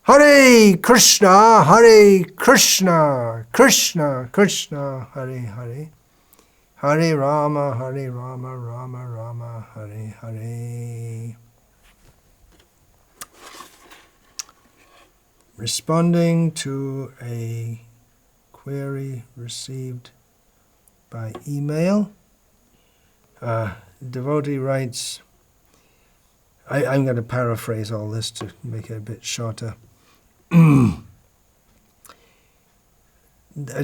Hare Krishna, Hare Krishna, Krishna Krishna, Hare Hare, Hare Rama, Rama Rama, Hare Hare. Responding to a query received by email, devotee writes, I'm going to paraphrase all this to make it a bit shorter. A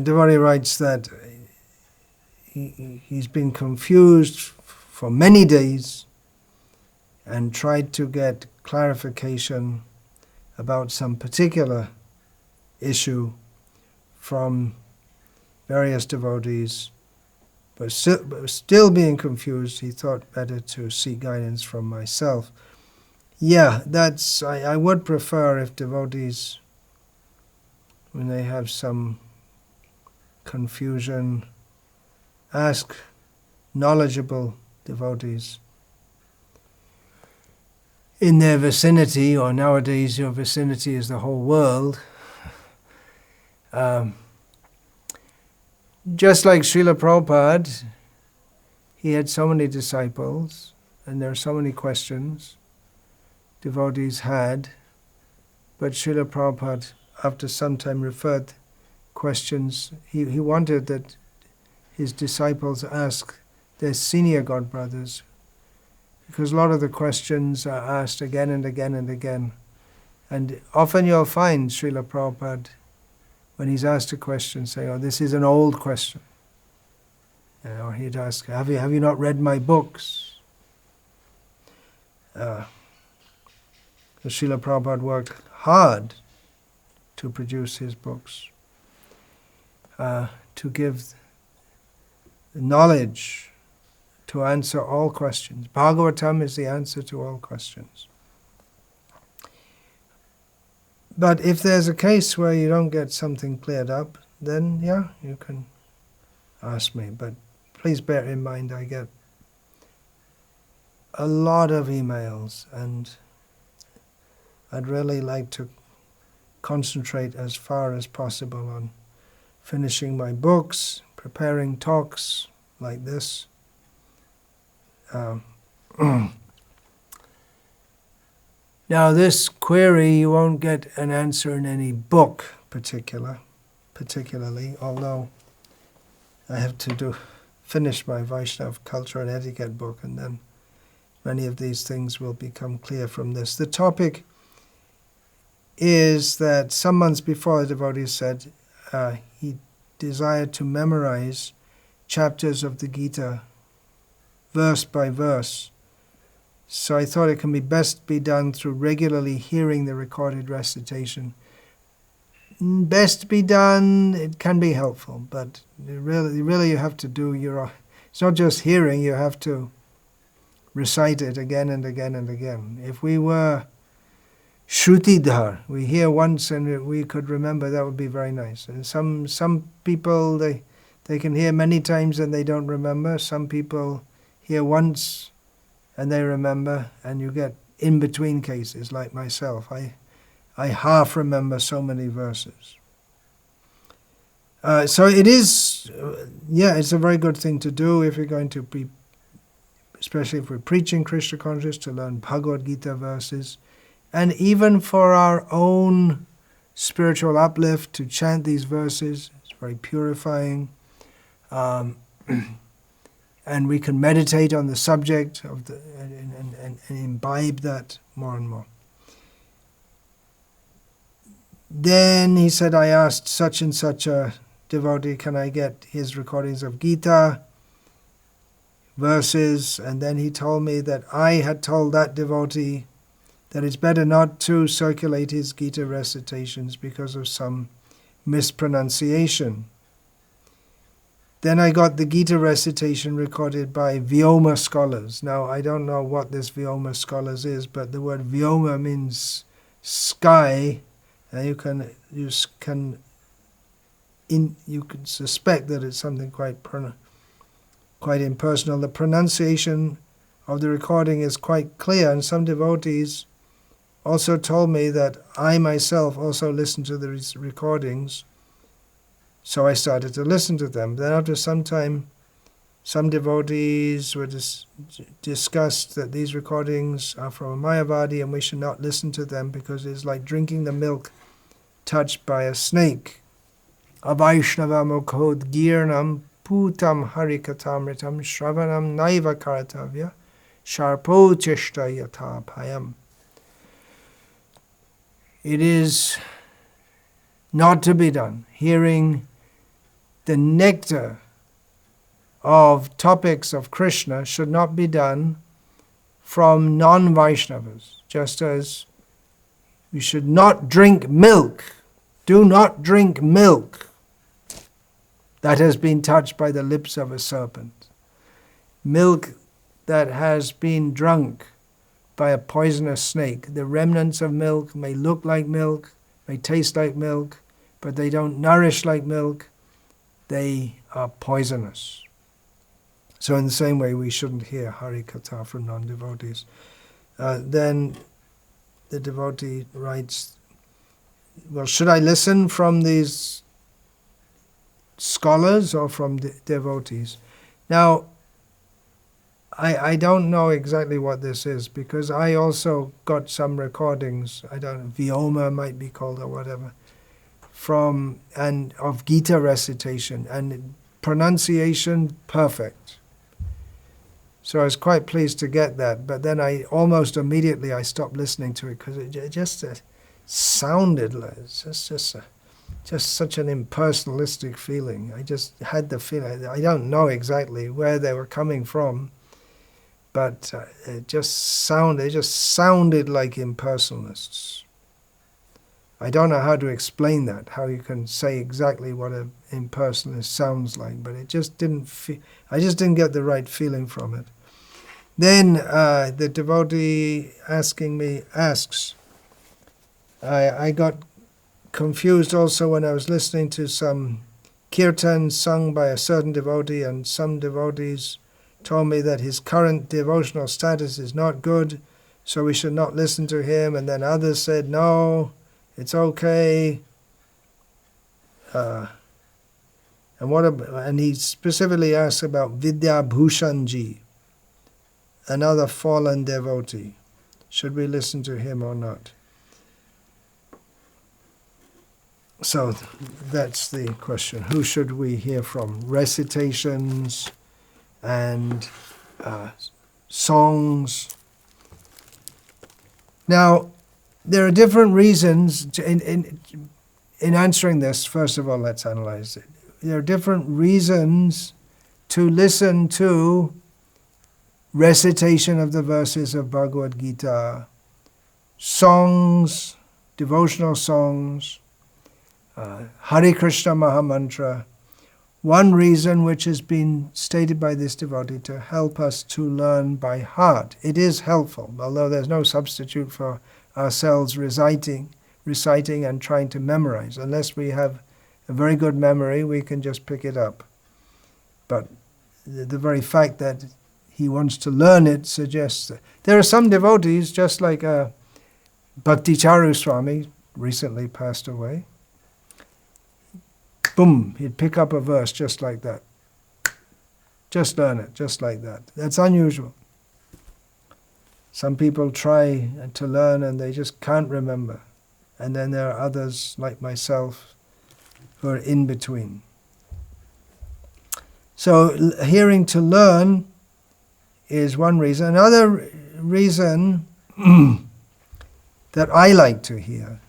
devotee writes that he's been confused for many days and tried to get clarification about some particular issue from various devotees, but still being confused, he thought better to seek guidance from myself. Yeah, I would prefer if devotees, when they have some confusion, ask knowledgeable devotees in their vicinity, or nowadays your vicinity is the whole world. Just like Srila Prabhupada, he had so many disciples, and there are so many questions devotees had, but Srila Prabhupada, after some time, referred questions. He wanted that his disciples ask their senior godbrothers, because a lot of the questions are asked again and again and again. And often you'll find Srila Prabhupada, when he's asked a question, say, "Oh, this is an old question." Or he'd ask, have you not read my books? Srila Prabhupada worked hard to produce his books, to give knowledge, to answer all questions. Bhagavatam is the answer to all questions. But if there's a case where you don't get something cleared up, then yeah, you can ask me. But please bear in mind, I get a lot of emails, and I'd really like to concentrate as far as possible on finishing my books, preparing talks like this. Now this query, you won't get an answer in any book particularly, although I have to finish my Vaishnava culture and etiquette book, and then many of these things will become clear from this. The topic is that some months before, the devotee said he desired to memorize chapters of the Gita verse by verse. So I thought it can best be done through regularly hearing the recorded recitation. Best be done, it can be helpful, but really you have to do it's not just hearing, you have to recite it again and again and again. If we were Shrutidhar, we hear once and we could remember, that would be very nice. And some people, they can hear many times and they don't remember. Some people hear once and they remember, and you get in-between cases like myself. I half remember so many verses. So it is, it's a very good thing to do if you're going to be, especially if we're preaching Krishna consciousness, to learn Bhagavad Gita verses. And even for our own spiritual uplift, to chant these verses, it's very purifying. And we can meditate on the subject of and imbibe that more and more. Then he said, I asked such and such a devotee, can I get his recordings of Gita verses? And then he told me that I had told that devotee that it's better not to circulate his Gita recitations because of some mispronunciation. Then I got the Gita recitation recorded by Vyoma scholars. Now, I don't know what this Vyoma scholars is, but the word Vyoma means sky, and you can suspect that it's something quite impersonal. The pronunciation of the recording is quite clear, and some devotees also told me that I myself also listened to these recordings, so I started to listen to them. Then after some time, some devotees were discussed that these recordings are from a Mayavadi and we should not listen to them because it's like drinking the milk touched by a snake. Avaishnava mukhod girnam putam harikatamritam shravanam naiva karatavya sharpo cheshta yatha bhayam. It is not to be done. Hearing the nectar of topics of Krishna should not be done from non-Vaishnavas, just as we should not drink milk. Do not drink milk that has been touched by the lips of a serpent. Milk that has been drunk by a poisonous snake. The remnants of milk may look like milk, may taste like milk, but they don't nourish like milk. They are poisonous. So in the same way, we shouldn't hear Hari Katha from non-devotees. Then the devotee writes, well, should I listen from these scholars or from the devotees? Now, I don't know exactly what this is, because I also got some recordings, I don't know, Vyoma might be called or whatever, of Gita recitation, and pronunciation perfect. So I was quite pleased to get that, but then almost immediately I stopped listening to it because it just sounded like just such an impersonalistic feeling. I just had the feeling, I don't know exactly where they were coming from, but it just sounded like impersonalists. I don't know how to explain that, how you can say exactly what an impersonalist sounds like, but it just didn't I just didn't get the right feeling from it. Then the devotee asks, I got confused also when I was listening to some kirtan sung by a certain devotee, and some devotees told me that his current devotional status is not good, so we should not listen to him, and then others said, no, it's okay. And he specifically asked about Vidya Bhushanji, another fallen devotee. Should we listen to him or not? So that's the question. Who should we hear from? Recitations and songs. Now, there are different reasons in answering this. First of all, let's analyze it. There are different reasons to listen to recitation of the verses of Bhagavad Gita, songs, devotional songs, Hare Krishna Mahamantra. One reason which has been stated by this devotee to help us to learn by heart. It is helpful, although there's no substitute for ourselves reciting and trying to memorize. Unless we have a very good memory, we can just pick it up. But the very fact that he wants to learn it suggests that there are some devotees, just like Bhakti Charu Swami, recently passed away. Boom, he'd pick up a verse just like that. Just learn it, just like that. That's unusual. Some people try to learn and they just can't remember. And then there are others, like myself, who are in between. So hearing to learn is one reason. Another reason that I like to hear,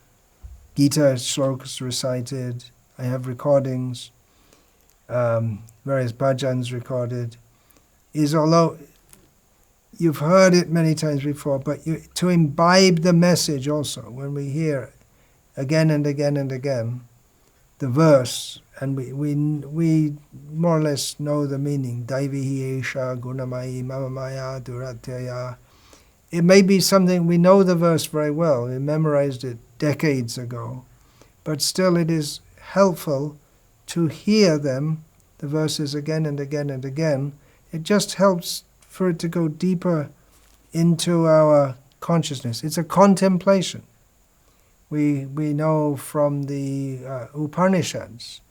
Gita shlokas recited, I have recordings, various bhajans recorded, is although you've heard it many times before, but to imbibe the message also, when we hear again and again and again the verse, and we more or less know the meaning, Daivihi Esha Gunamayi Mamamaya Duratyaya. It may be something, we know the verse very well, we memorized it decades ago, but still it is helpful to hear them, the verses again and again and again. It just helps for it to go deeper into our consciousness. It's a contemplation. We know from the Upanishads,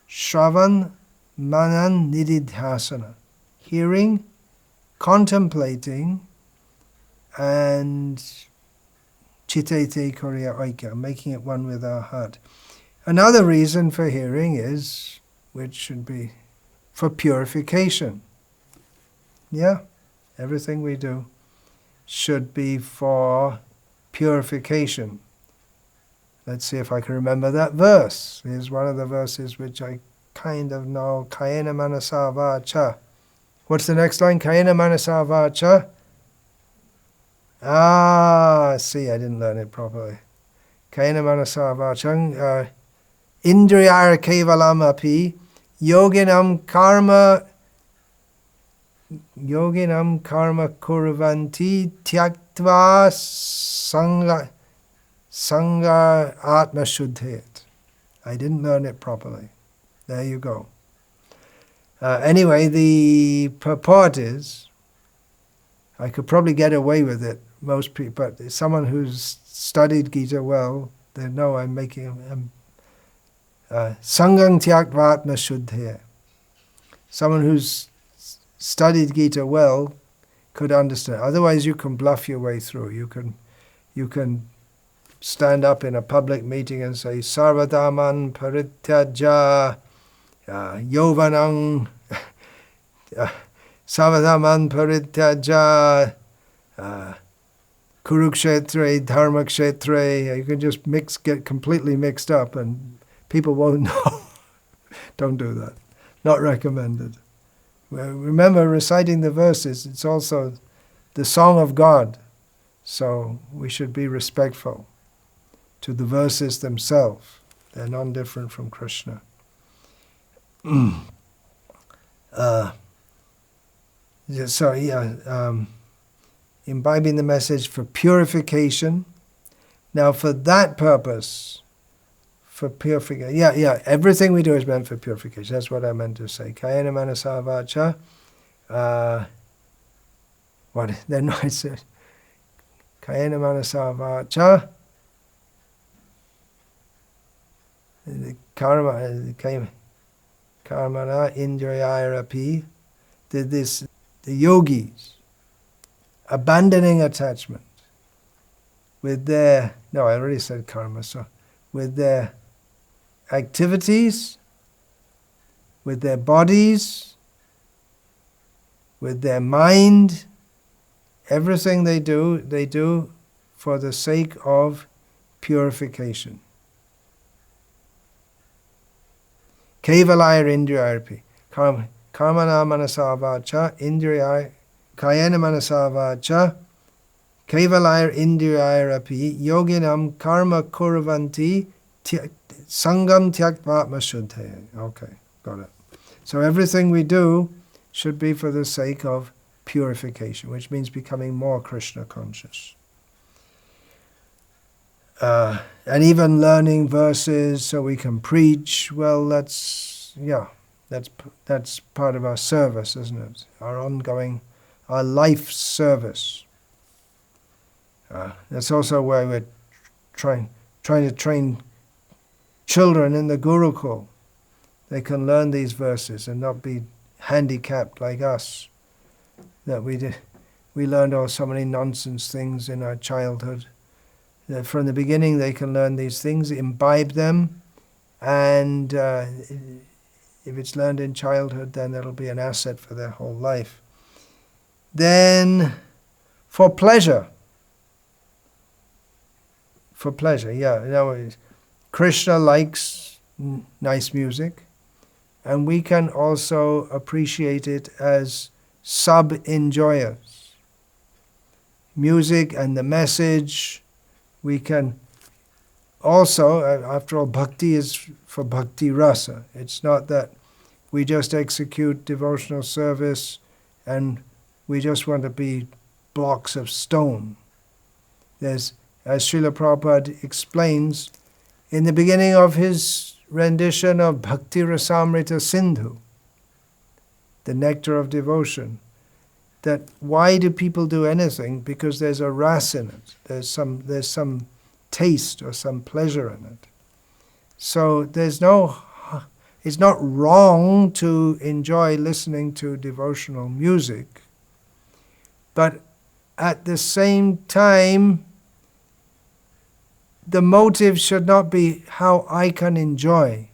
Shravan, Manan, Nididhasana, hearing, contemplating, and Chitete Koriya Oika, making it one with our heart. Another reason for hearing is, which should be for purification. Yeah, everything we do should be for purification. Let's see if I can remember that verse. Here's one of the verses which I kind of know. Kayena manasa vacha. What's the next line? Kayena manasa vacha. See, I didn't learn it properly. Kayena manasa vacha. Indriyara kevalam api. Yoginam karma kurvanti tyaktva sangha atma shuddhet. I didn't learn it properly. There you go. Anyway, the purport is, I could probably get away with it, most people, but someone who's studied Gita well, they know I'm making sanghang tyaktva atma shuddhet. Someone who's studied Gita well could understand. Otherwise, you can bluff your way through. You can stand up in a public meeting and say sarvadhaman parityaja yovanang sarvadhaman parityaja kurukshetre dharmakshetre. You can just get completely mixed up and people won't know. Don't do that. Not recommended. Remember, reciting the verses, it's also the song of God, so we should be respectful to the verses themselves. They're non-different from Krishna. Imbibing the message for purification. Now, for that purpose, for purification, everything we do is meant for purification. That's what I meant to say. Kayena manasa vacha. Then I said, Kayena manasa vacha. Karmana indriyarapi. The yogis abandoning attachment with their, no, I already said karma, so with their activities, with their bodies, with their mind, everything they do for the sake of purification. Kevalaya indriyarpi. Karmana manasa vacha indriyaya kayena manasa vacha kevalaya indriyarapi yoginam karma kurvanti sangam tyaktva atma shuddhe. Okay, got it. So everything we do should be for the sake of purification, which means becoming more Krishna conscious. And even learning verses so we can preach, well, that's part of our service, isn't it? Our life service. That's also why we're trying to train children in the Gurukul. They can learn these verses and not be handicapped like us. That we learned so many nonsense things in our childhood. That from the beginning they can learn these things, imbibe them, and if it's learned in childhood, then it'll be an asset for their whole life. Then, for pleasure. For pleasure, Krishna likes nice music, and we can also appreciate it as sub-enjoyers. Music and the message, we can also, after all, bhakti is for bhakti rasa. It's not that we just execute devotional service and we just want to be blocks of stone. There's, as Srila Prabhupada explains, in the beginning of his rendition of Bhakti Rasamrita Sindhu, the nectar of devotion, that why do people do anything? Because there's a ras in it. There's some taste or some pleasure in it. So it's not wrong to enjoy listening to devotional music, but at the same time, the motive should not be how I can enjoy,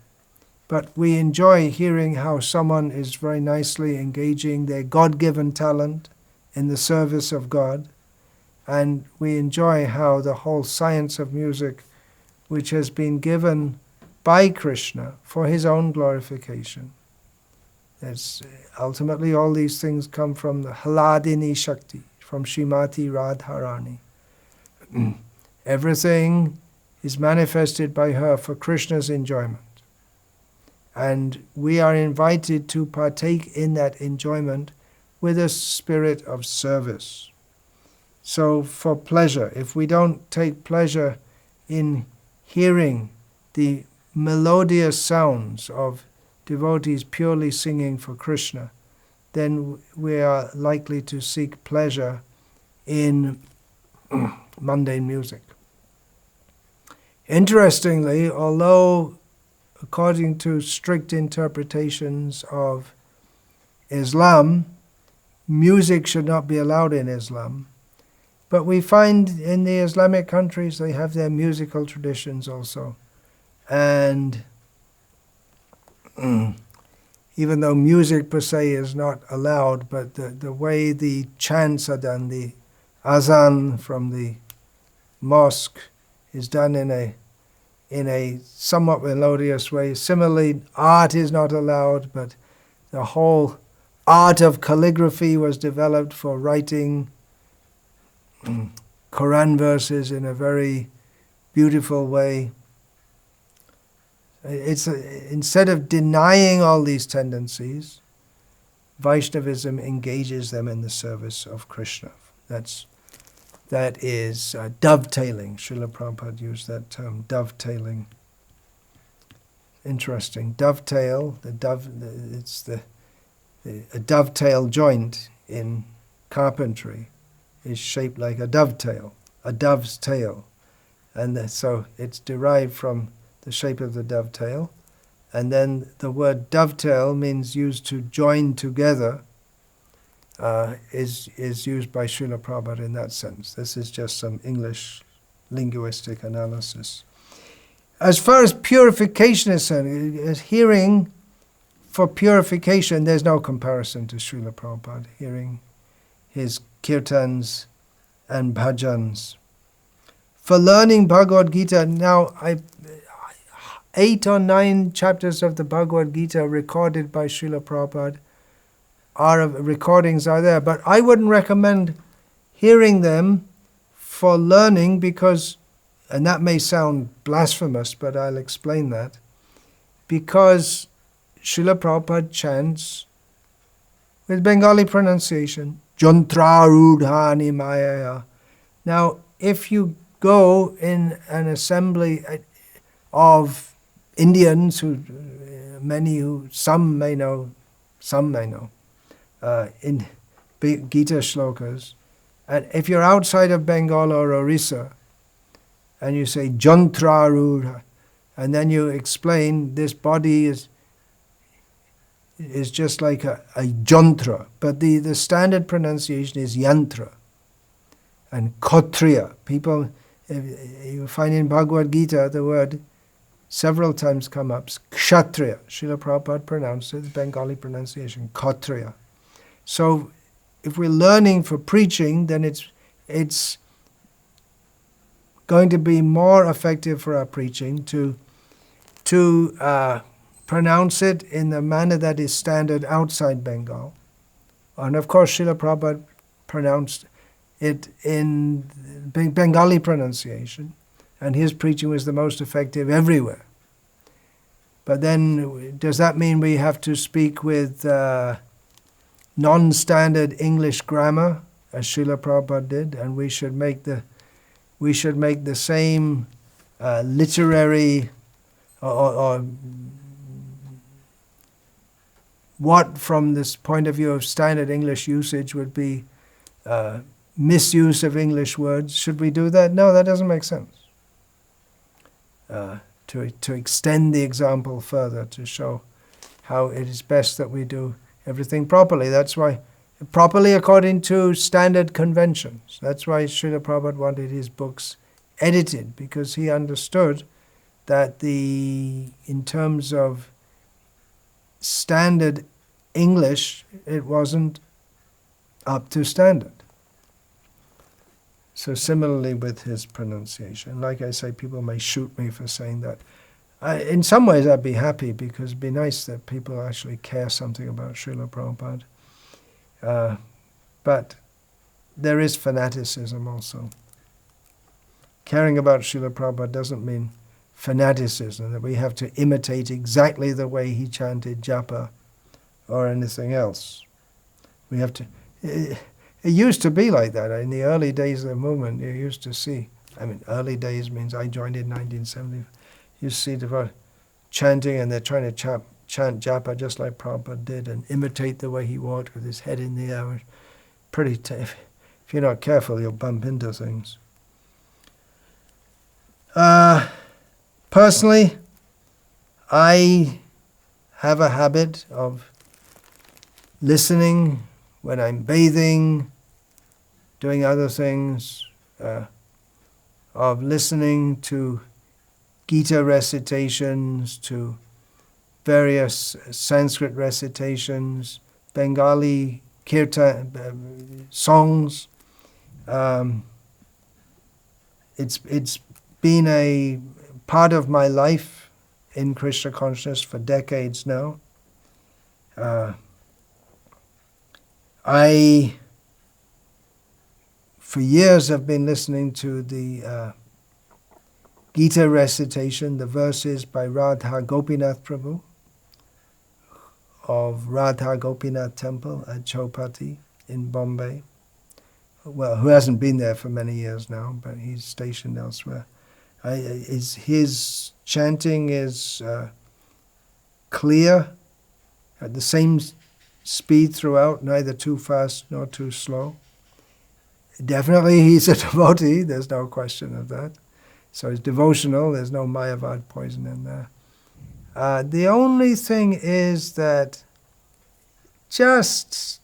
but we enjoy hearing how someone is very nicely engaging their God-given talent in the service of God, and we enjoy how the whole science of music, which has been given by Krishna for his own glorification. Ultimately, all these things come from the Hladini Shakti, from Srimati Radharani. Everything is manifested by her for Krishna's enjoyment. And we are invited to partake in that enjoyment with a spirit of service. So for pleasure, if we don't take pleasure in hearing the melodious sounds of devotees purely singing for Krishna, then we are likely to seek pleasure in mundane music. Interestingly, although according to strict interpretations of Islam, music should not be allowed in Islam, but we find in the Islamic countries they have their musical traditions also. And even though music per se is not allowed, but the way the chants are done, the azan from the mosque is done in a somewhat melodious way. Similarly, art is not allowed, but the whole art of calligraphy was developed for writing Quran verses in a very beautiful way. Instead of denying all these tendencies, Vaishnavism engages them in the service of Krishna. That is dovetailing. Srila Prabhupada used that term, dovetailing. Interesting. Dovetail, a dovetail joint in carpentry is shaped like a dovetail, a dove's tail. And so it's derived from the shape of the dovetail. And then the word dovetail means used to join together, is used by Srila Prabhupada in that sense. This is just some English linguistic analysis. As far as purification is concerned, hearing for purification, there's no comparison to Srila Prabhupada, hearing his kirtans and bhajans. For learning Bhagavad Gita, now 8 or 9 chapters of the Bhagavad Gita recorded by Srila Prabhupada recordings are there, but I wouldn't recommend hearing them for learning because, and that may sound blasphemous, but I'll explain that, because Srila Prabhupada chants with Bengali pronunciation, Jantrarudhani Mayaya. Now, if you go in an assembly of Indians, some may know, in Gita shlokas, and if you're outside of Bengal or Orissa, and you say Jantrarudha, and then you explain this body is just like a jantra, but the standard pronunciation is yantra. And Kshatriya, people, you find in Bhagavad Gita the word several times come up, Kshatriya. Srila Prabhupada pronounced it, the Bengali pronunciation, Kshatriya. So if we're learning for preaching, then it's going to be more effective for our preaching to pronounce it in the manner that is standard outside Bengal. And of course, Srila Prabhupada pronounced it in Bengali pronunciation, and his preaching was the most effective everywhere. But then, does that mean we have to speak with non-standard English grammar, as Srila Prabhupada did, and we should make the same literary or what from this point of view of standard English usage would be misuse of English words. Should we do that? No, that doesn't make sense. To extend the example further, to show how it is best that we do everything properly. That's why, properly according to standard conventions. That's why Srila Prabhupada wanted his books edited, because he understood that in terms of standard English, it wasn't up to standard. So similarly with his pronunciation. Like I say, people may shoot me for saying that. In some ways I'd be happy, because it'd be nice that people actually care something about Srila Prabhupada. But there is fanaticism also. Caring about Srila Prabhupada doesn't mean fanaticism, that we have to imitate exactly the way he chanted japa or anything else. We have to... It used to be like that. In the early days of the movement, you used to see, early days means I joined in 1970. You see the chanting, and they're trying to chant japa just like Prabhupada did, and imitate the way he walked with his head in the air. Pretty tough. If you're not careful, you'll bump into things. Personally, I have a habit of listening when I'm bathing, doing other things, of listening to Gita recitations, to various Sanskrit recitations, Bengali kirtan songs. It's been a part of my life in Krishna consciousness for decades now. I, for years, have been listening to the Gita recitation, the verses by Radha Gopinath Prabhu of Radha Gopinath Temple at Chowpatty in Bombay. Well, who hasn't been there for many years now, but he's stationed elsewhere. His chanting is clear, at the same speed throughout, neither too fast nor too slow. Definitely he's a devotee, there's no question of that. So it's devotional, there's no Mayavad poison in there. The only thing is that just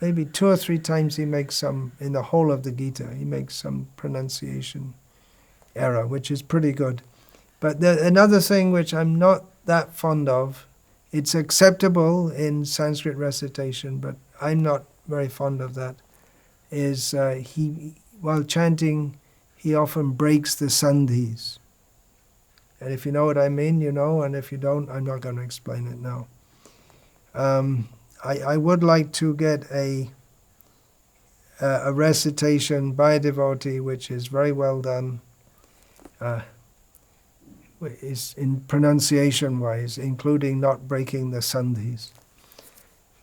maybe 2 or 3 times he makes some, in the whole of the Gita, he makes some pronunciation error, which is pretty good. But another thing which I'm not that fond of, it's acceptable in Sanskrit recitation, but I'm not very fond of that, is while chanting, he often breaks the sandhis. And if you know what I mean, you know, and if you don't, I'm not going to explain it now. I would like to get a recitation by a devotee which is very well done, is in pronunciation-wise, including not breaking the sandhis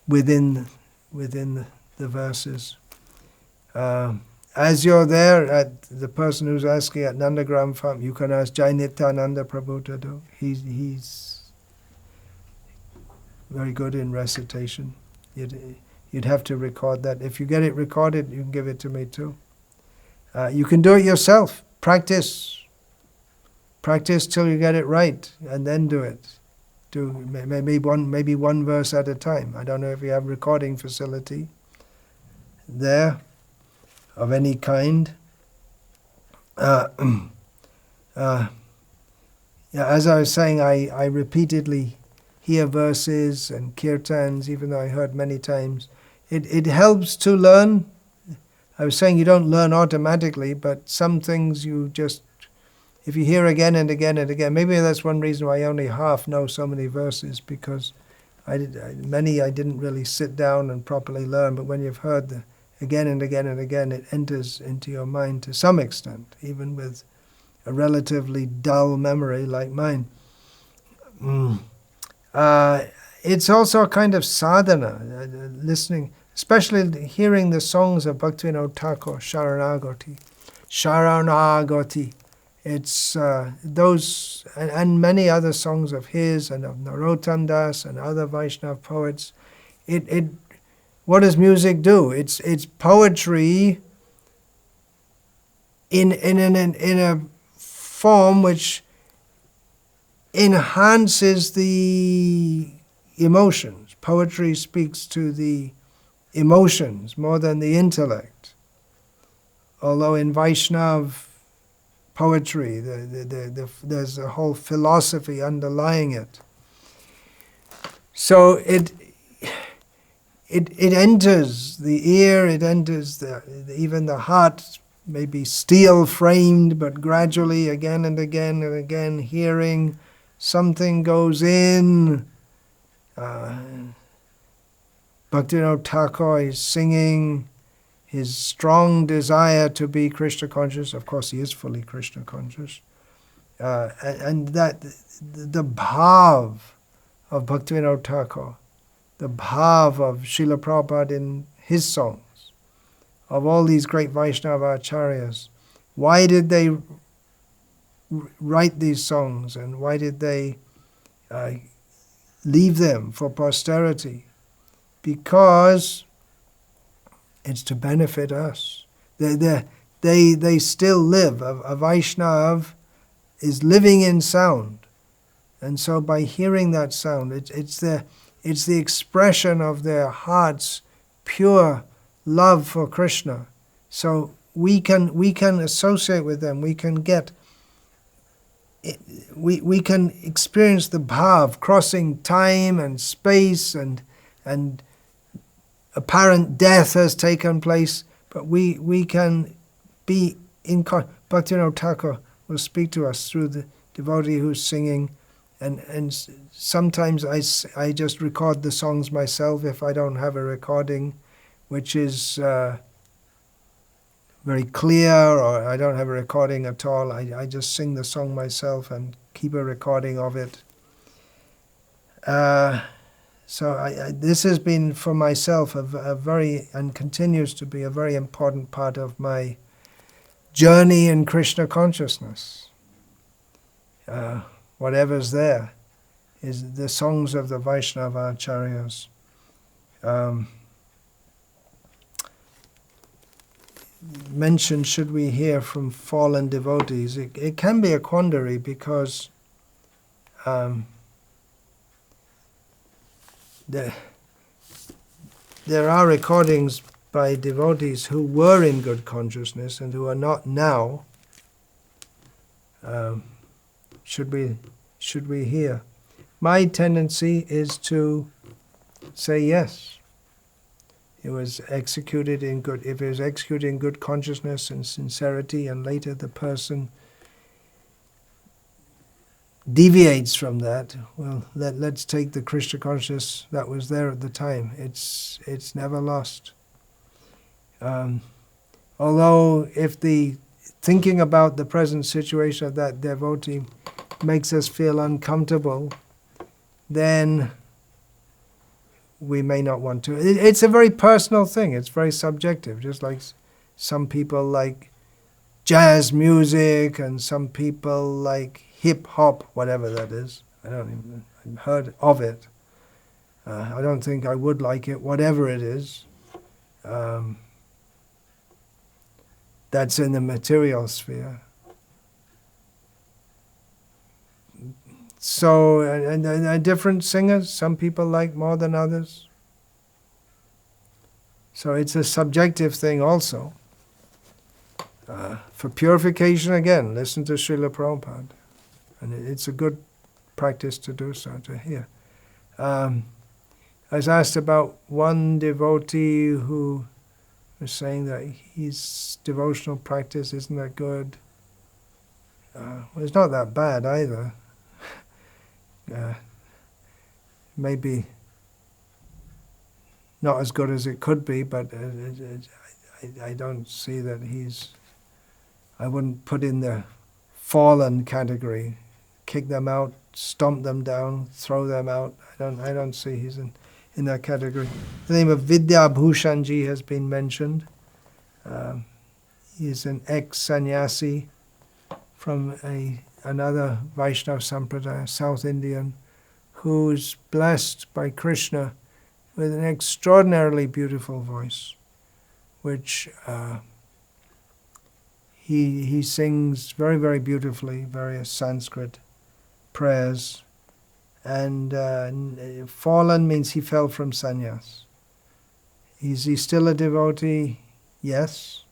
within the verses. As you're there, at the person who's asking at Nandagram Farm, you can ask Jai Nityananda Prabhu to do. He's very good in recitation. You'd have to record that. If you get it recorded, you can give it to me too. You can do it yourself. Practice till you get it right, and then do it. Do maybe one verse at a time. I don't know if you have recording facility there of any kind. As I was saying, I repeatedly hear verses and kirtans, even though I heard many times. It helps to learn. I was saying you don't learn automatically, but some things you just, if you hear again and again and again, maybe that's one reason why I only half know so many verses, because many I didn't really sit down and properly learn, but when you've heard again and again and again, it enters into your mind to some extent, even with a relatively dull memory like mine. It's also a kind of sadhana, listening, especially hearing the songs of Bhaktivinoda Thakur, Sharanagati. Sharanagati It's those and many other songs of his and of Narottam Das and other Vaishnava poets. What does music do? It's poetry in a form which enhances the emotions. Poetry speaks to the emotions more than the intellect. Although in Vaishnava poetry, there's a whole philosophy underlying it. So it enters the ear, it enters even the heart, maybe steel-framed, but gradually, again and again and again, hearing, something goes in. Bhaktivinoda Thakur is singing his strong desire to be Krishna conscious. Of course, he is fully Krishna conscious. And that the bhav of Bhaktivinoda Thakur, the bhav of Srila Prabhupada in his songs, of all these great Vaishnava acharyas, why did they write these songs and why did they leave them for posterity? Because it's to benefit us. They still live. A Vaishnav is living in sound. And so by hearing that sound, it's the expression of their heart's pure love for Krishna. So we can associate with them. We can experience the bhav crossing time and space and apparent death has taken place, but we can be in Bhaktivinoda Thakur will speak to us through the devotee who's singing, and sometimes I just record the songs myself if I don't have a recording which is very clear, or I don't have a recording at all. I just sing the song myself and keep a recording of it. So this has been for myself a very, and continues to be a very important part of my journey in Krishna consciousness. Whatever's there is the songs of the Vaishnava acharyas. Mentioned, should we hear from fallen devotees? It can be a quandary because there are recordings by devotees who were in good consciousness and who are not now. Should we hear? My tendency is to say yes. It was executed in good. If it was executed in good consciousness and sincerity, and later the person deviates from that, well, let's take the Krishna consciousness that was there at the time. It's never lost. Although if the thinking about the present situation of that devotee makes us feel uncomfortable, then we may not want to. It's a very personal thing. It's very subjective. Just like some people like jazz music and some people like hip hop, whatever that is. I don't even I've heard of it. I don't think I would like it, whatever it is. That's in the material sphere. So, and different singers, some people like more than others. So it's a subjective thing also. For purification, again, listen to Srila Prabhupada. And it's a good practice to do so, to hear. I was asked about one devotee who was saying that his devotional practice isn't that good. Well, it's not that bad either. Maybe not as good as it could be, but I don't see that I wouldn't put in the fallen category, kick them out, stomp them down, throw them out. I don't see he's in that category. The name of Vidya Bhushanji has been mentioned. He's an ex-sannyasi from another Vaishnava Sampradaya, South Indian, who's blessed by Krishna with an extraordinarily beautiful voice, which he sings very, very beautifully, various Sanskrit prayers. And fallen means he fell from sannyas. Is he still a devotee? Yes.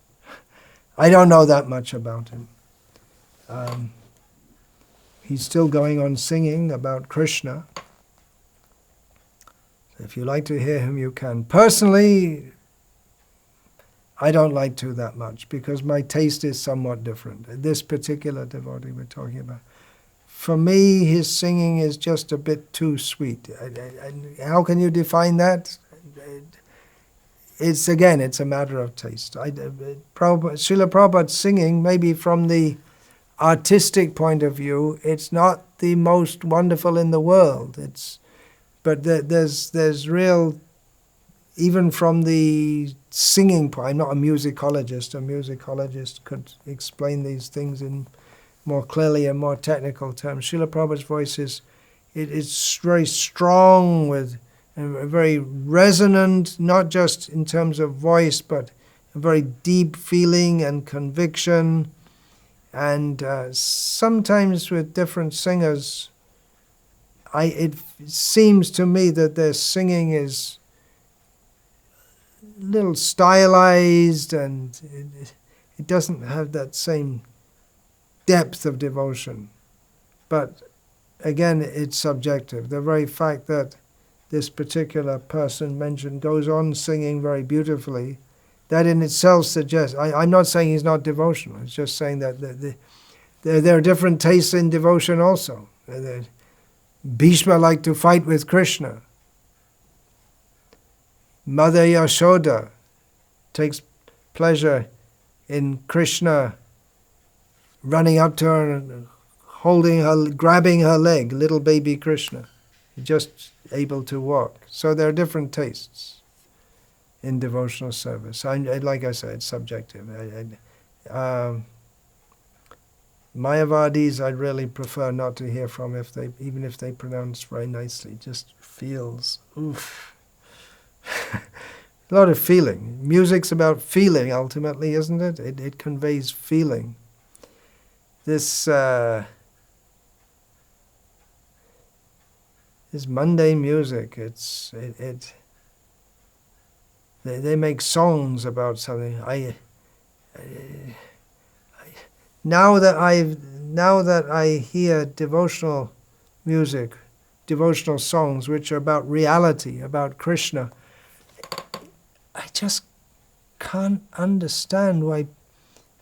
I don't know that much about him. He's still going on singing about Krishna. If you like to hear him, you can. Personally, I don't like to that much because my taste is somewhat different. This particular devotee we're talking about. For me, his singing is just a bit too sweet. How can you define that? It's a matter of taste. Srila Prabhupada's singing, maybe from the artistic point of view, it's not the most wonderful in the world. But there's real, even from the singing point. I'm not a musicologist. A musicologist could explain these things in more clearly and more technical terms. Srila Prabhupada's voice it's very strong with very resonant, not just in terms of voice, but a very deep feeling and conviction. And sometimes with different singers, it seems to me that their singing is a little stylized and it doesn't have that same depth of devotion. But again, it's subjective. The very fact that this particular person mentioned goes on singing very beautifully, that in itself suggests, I'm not saying he's not devotional, it's just saying that there are different tastes in devotion also. Bhishma liked to fight with Krishna. Mother Yashoda takes pleasure in Krishna running up to her and holding her, grabbing her leg, little baby Krishna, just able to walk. So there are different tastes in devotional service. Like I said, it's subjective. Mayavadis I'd really prefer not to hear from even if they pronounce very nicely. It just feels, oof. A lot of feeling. Music's about feeling ultimately, isn't it? It conveys feeling. This mundane music, they make songs about something. Now that I hear devotional music, devotional songs which are about reality, about Krishna, I just can't understand why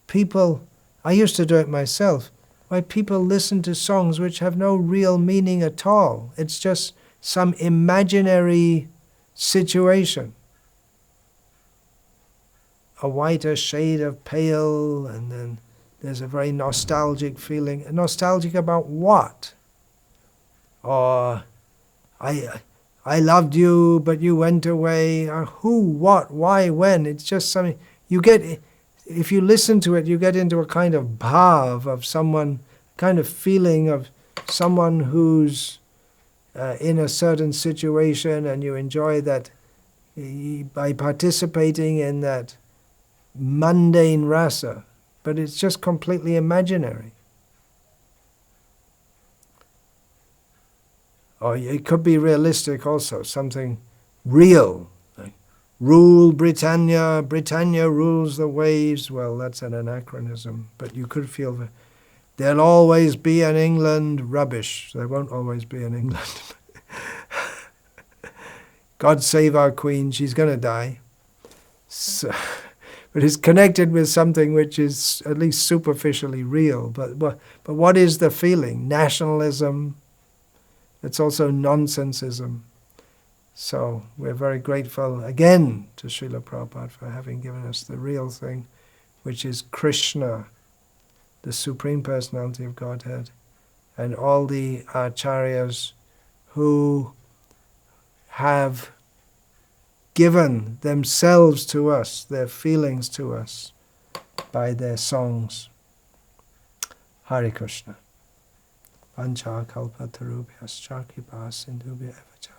people, I used to do it myself, why people listen to songs which have no real meaning at all. It's just some imaginary situation. A whiter shade of pale, and then there's a very nostalgic feeling. Nostalgic about what? Or, I loved you, but you went away. Or who, what, why, when? It's just something, you get, if you listen to it, you get into a kind of bhav of someone, kind of feeling of someone who's in a certain situation, and you enjoy that by participating in that mundane rasa, but it's just completely imaginary. Or it could be realistic also, something real. Like, rule Britannia, Britannia rules the waves. Well, that's an anachronism, but you could feel that there'll always be an England. Rubbish. There won't always be an England. God save our Queen, she's going to die. So, but it's connected with something which is at least superficially real. But what is the feeling? Nationalism. It's also nonsensism. So we're very grateful again to Srila Prabhupada for having given us the real thing, which is Krishna, the Supreme Personality of Godhead, and all the acharyas who have given themselves to us, their feelings to us, by their songs. Hare Krishna. Vancha kalpa tarubhyascha kripa sindhubhya evacha